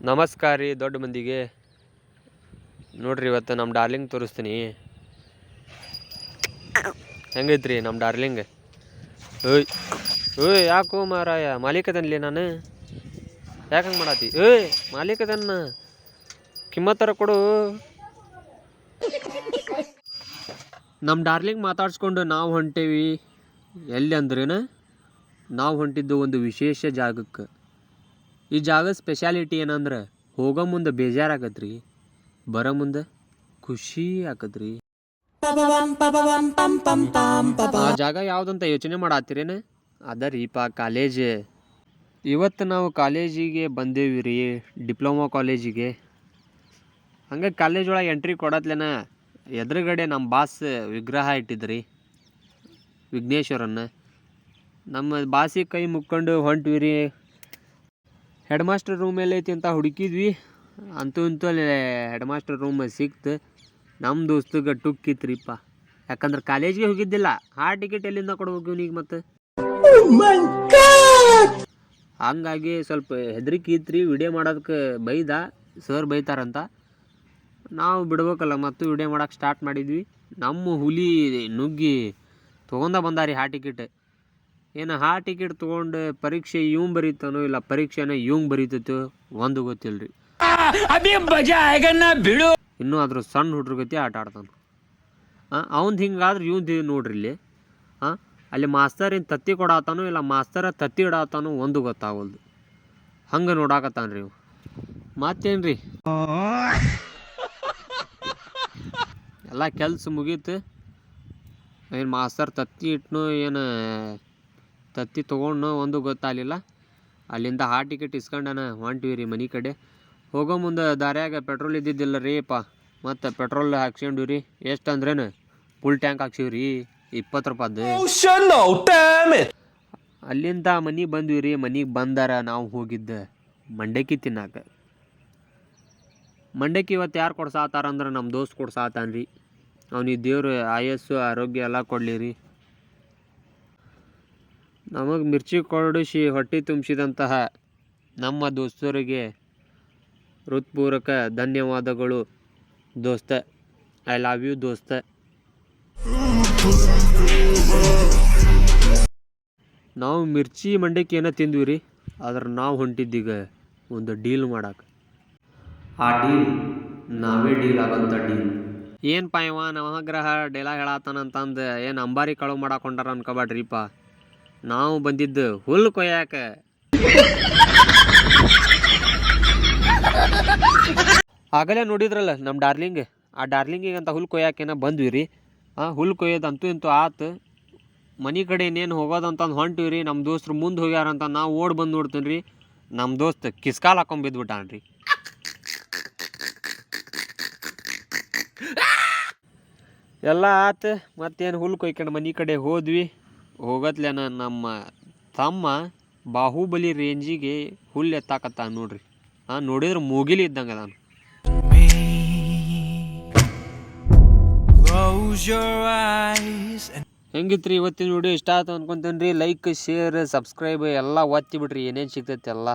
ನಮಸ್ಕಾರ ರೀ ದೊಡ್ಡ ಮಂದಿಗೆ. ನೋಡ್ರಿ ಇವತ್ತು ನಮ್ಮ ಡಾರ್ಲಿಂಗ್ ತೋರಿಸ್ತೀನಿ. ಹೆಂಗೈತ್ರಿ ನಮ್ಮ ಡಾರ್ಲಿಂಗ್? ಓಯ್ ಓಯ್ ಯಾಕೋ ಮಾರಾಯ, ಮಾಲೀಕದನ್ಲಿ ನಾನು ಯಾಕೆ ಹಂಗೆ ಮಾಡತ್ತಿ? ಏಯ್ ಮಾಲೀಕದನ್ನ ಕಿಮ್ಮತ್ತರ ಕೊಡು. ನಮ್ಮ ಡಾರ್ಲಿಂಗ್ ಮಾತಾಡ್ಸ್ಕೊಂಡು ನಾವು ಹೊಂಟೇವಿ ಎಲ್ಲಿ ಅಂದ್ರೇನ, ನಾವು ಹೊಂಟಿದ್ದು ಒಂದು ವಿಶೇಷ ಜಾಗಕ್ಕೆ. ಈ ಜಾಗದ ಸ್ಪೆಷಾಲಿಟಿ ಏನಂದ್ರೆ, ಹೋಗೋ ಮುಂದೆ ಬೇಜಾರಾಗತ್ರಿ, ಬರೋ ಮುಂದೆ ಖುಷಿ ಆಕತ್ರಿ. ಆ ಜಾಗ ಯಾವುದಂತ ಯೋಚನೆ ಮಾಡತ್ತೀರೇನು? ಅದ ರೀಪ ಕಾಲೇಜ್. ಇವತ್ತು ನಾವು ಕಾಲೇಜಿಗೆ ಬಂದೇವಿ ರೀ, ಡಿಪ್ಲೊಮಾ ಕಾಲೇಜಿಗೆ. ಹಂಗೆ ಕಾಲೇಜ್ ಒಳಗೆ ಎಂಟ್ರಿ ಕೊಡತ್ಲೇನ ಎದುರುಗಡೆ ನಮ್ಮ ಬಾಸ್ ವಿಗ್ರಹ ಇಟ್ಟಿದ್ರಿ, ವಿಘ್ನೇಶ್ವರನ್ನ. ನಮ್ಮ ಬಾಸಿಗೆ ಕೈ ಮುಕ್ಕೊಂಡು ಹೊಂಟ್ವಿ ರೀ. ಹೆಡ್ ಮಾಸ್ಟರ್ ರೂಮ್ ಎಲ್ಲೈತಿ ಅಂತ ಹುಡುಕಿದ್ವಿ, ಅಂತೂ ಇಂತೂ ಅಲ್ಲಿ ಹೆಡ್ ಮಾಸ್ಟರ್ ರೂಮ್ ಸಿಕ್ತು. ನಮ್ಮ ದೋಸ್ತಗೆ ಟುಕ್ಕಿತ್ರಿಪ್ಪ, ಯಾಕಂದ್ರೆ ಕಾಲೇಜ್ಗೆ ಹೋಗಿದ್ದಿಲ್ಲ. ಹಾಲ್ ಟಿಕೆಟ್ ಎಲ್ಲಿಂದ ಕೊಡ್ಬೇಕು ಇವನಿಗೆ ಮತ್ತೆ? ಹಂಗಾಗಿ ಸ್ವಲ್ಪ ಹೆದರಿಕೆ ಇತ್ರಿ. ವಿಡಿಯೋ ಮಾಡೋದಕ್ಕೆ ಬೈದ, ಸರ್ ಬೈತಾರಂತ. ನಾವು ಬಿಡ್ಬೇಕಲ್ಲ, ಮತ್ತು ವಿಡಿಯೋ ಮಾಡೋಕೆ ಸ್ಟಾರ್ಟ್ ಮಾಡಿದ್ವಿ. ನಮ್ಮ ಹುಲಿ ನುಗ್ಗಿ ತೊಗೊಂಡ ಬಂದಾರಿ ಹಾಲ್ ಟಿಕೆಟ್. ಏನು ಹಾಲ್ ಟಿಕೆಟ್ ತೊಗೊಂಡು ಪರೀಕ್ಷೆ ಇವ್ನು ಬರೀತಾನೋ ಇಲ್ಲ ಪರೀಕ್ಷೆನ ಇವಂಗೆ ಬರೀತೈತೋ ಒಂದು ಗೊತ್ತಿಲ್ಲರಿ. ಇನ್ನೂ ಅದ್ರ ಸಣ್ಣ ಹುಡ್ರ ಗತಿ ಆಟ ಆಡ್ತಾನೆ. ಅವ್ನು ಹಿಂಗಾದ್ರೆ ಇವ್ದು ನೋಡ್ರಿ ಇಲ್ಲಿ. ಅಲ್ಲಿ ಮಾಸ್ತರಿನ ತತ್ತಿ ಕೊಡಾತಾನೋ ಇಲ್ಲ ಮಾಸ್ತರ ತತ್ತಿ ಇಡಾತಾನೋ ಒಂದು ಗೊತ್ತಾಗಲ್ದು. ಹಂಗೆ ನೋಡಾಕತ್ತಾನ ರೀ ಇವು. ಮತ್ತೇನ್ರಿ, ಎಲ್ಲ ಕೆಲ್ಸ ಮುಗೀತು. ಏನು ಮಾಸ್ತರ್ ತತ್ತಿ ಇಟ್ನೋ ಏನು ತತ್ತಿ ತೊಗೊಂಡು ಒಂದು ಗೊತ್ತಾಗಲಿಲ್ಲ. ಅಲ್ಲಿಂದ ಹಾಲ್ ಟಿಕೆಟ್ ಇಸ್ಕೊಂಡನ ಹೊಂಟಿವಿ ರೀ ಮನೆ ಕಡೆ. ಹೋಗೋ ಮುಂದೆ ದಾರ್ಯಾಗ ಪೆಟ್ರೋಲ್ ಇದ್ದಿದ್ದಿಲ್ಲ ರೀಪ, ಮತ್ತು ಪೆಟ್ರೋಲ್ ಹಾಕ್ಸ್ಕೊಂಡ್ವಿ ರೀ. ಎಷ್ಟು ಅಂದ್ರೇನು ಫುಲ್ ಟ್ಯಾಂಕ್ ಹಾಕ್ಸಿವಿ ರೀ, 20 ರೂಪಾಯ್ದು. ಅಲ್ಲಿಂದ ಮನೆಗೆ ಬಂದ್ವಿ ರೀ. ಮನೆಗೆ ಬಂದಾರ ನಾವು ಹೋಗಿದ್ದ ಮಂಡಕ್ಕಿ ತಿನ್ನಾಕ. ಮಂಡಕ್ಕಿ ಇವತ್ತು ಯಾರು ಕೊಡ್ಸಾತಾರಂದ್ರೆ ನಮ್ಮ ದೋಸ್ತ್ ಕೊಡ್ಸಾತಾನ ರೀ. ಅವನಿಗೆ ದೇವ್ರು ಆಯಸ್ಸು ಆರೋಗ್ಯ ಎಲ್ಲ ಕೊಡಲಿ ರೀ. ನಮಗೆ ಮಿರ್ಚಿ ಕೊಡಿಸಿ ಹೊಟ್ಟೆ ತುಂಬಿಸಿದಂತಹ ನಮ್ಮ ದೋಸ್ತರಿಗೆ ಹೃತ್ಪೂರ್ವಕ ಧನ್ಯವಾದಗಳು ದೋಸ್ತ. ಐ ಲವ್ ಯು ದೋಸ್ತ. ನಾವು ಮಿರ್ಚಿ ಮಂಡಕ್ಕಿ ಏನೋ ತಿಂದ್ವಿ ರೀ. ಆದ್ರೆ ನಾವು ಹೊಂಟಿದ್ದೀಗ ಒಂದು ಡೀಲ್ ಮಾಡಕ್ಕೆ. ಆ ಡೀಲ್ ನಾವೇ ಡೀಲ್ ಆಗಂತ ಡೀಲ್. ಏನಪ್ಪ ಇವ ನವಗ್ರಹ ಡೈಲಾಗ್ ಹೇಳತ್ತಾನಂತಂದು ಏನು ಅಂಬಾರಿ ಕಳುವು ಮಾಡಕ್ಕೆ ಹೊಂಟಾರ ಅನ್ಕೋಬೇಡ್ರಿಪ್ಪ. ನಾವು ಬಂದಿದ್ದು ಹುಲ್ಲು ಕೊಯ್ಯಾಕ. ಆಗಲೇ ನೋಡಿದ್ರಲ್ಲ ನಮ್ಮ ಡಾರ್ಲಿಂಗ್, ಆ ಡಾರ್ಲಿಂಗಿಗೆ ಅಂತ ಹುಲ್ಲು ಕೊಯ್ಯಾಕೇನ ಬಂದ್ವಿ ರೀ. ಹುಲ್ಲು ಕೊಯ್ಯೋದು ಅಂತೂ ಆತು. ಮನೆ ಕಡೆ ಇನ್ನೇನು ಹೋಗೋದಂತಂದು ಹೊಂಟಿವಿ ರೀ. ನಮ್ಮ ದೋಸ್ತರು ಮುಂದೆ ಹೋಗ್ಯಾರಂತ ನಾವು ಓಡಿ ಬಂದು ನೋಡ್ತೀನಿ ರೀ. ನಮ್ಮ ದೋಸ್ತ್ ಕಿಸ್ಕಾಲ್ ಹಾಕೊಂಡ್ ಬಿದ್ದುಬಿಟ್ಟಾನ್ರಿ. ಎಲ್ಲ ಆತು. ಮತ್ತೇನು ಹುಲ್ಲು ಕೊಯ್ಕೊಂಡು ಮನೆ ಕಡೆ ಹೋದ್ವಿ. ಹೋಗತ್ಲೇನ ನಮ್ಮ ತಮ್ಮ ಬಾಹುಬಲಿ ರೇಂಜಿಗೆ ಹುಲ್ಲು ಎತ್ತಾಕತ್ತ ನೋಡ್ರಿ. ನೋಡಿದ್ರೆ ಮೂಗಿಲಿ ಇದ್ದಂಗೆ ನಾನು. ಹೆಂಗಿತ್ರಿ ಇವತ್ತಿನ ವಿಡಿಯೋ? ಇಷ್ಟ ಆಯ್ತು ಅನ್ಕೊಂತೇನೆ ರೀ. ಲೈಕ್ ಶೇರ್ ಸಬ್ಸ್ಕ್ರೈಬ್ ಎಲ್ಲ ಒತ್ತಿ ಬಿಡ್ರಿ, ಏನೇನು ಸಿಗ್ತೈತೆ ಎಲ್ಲ.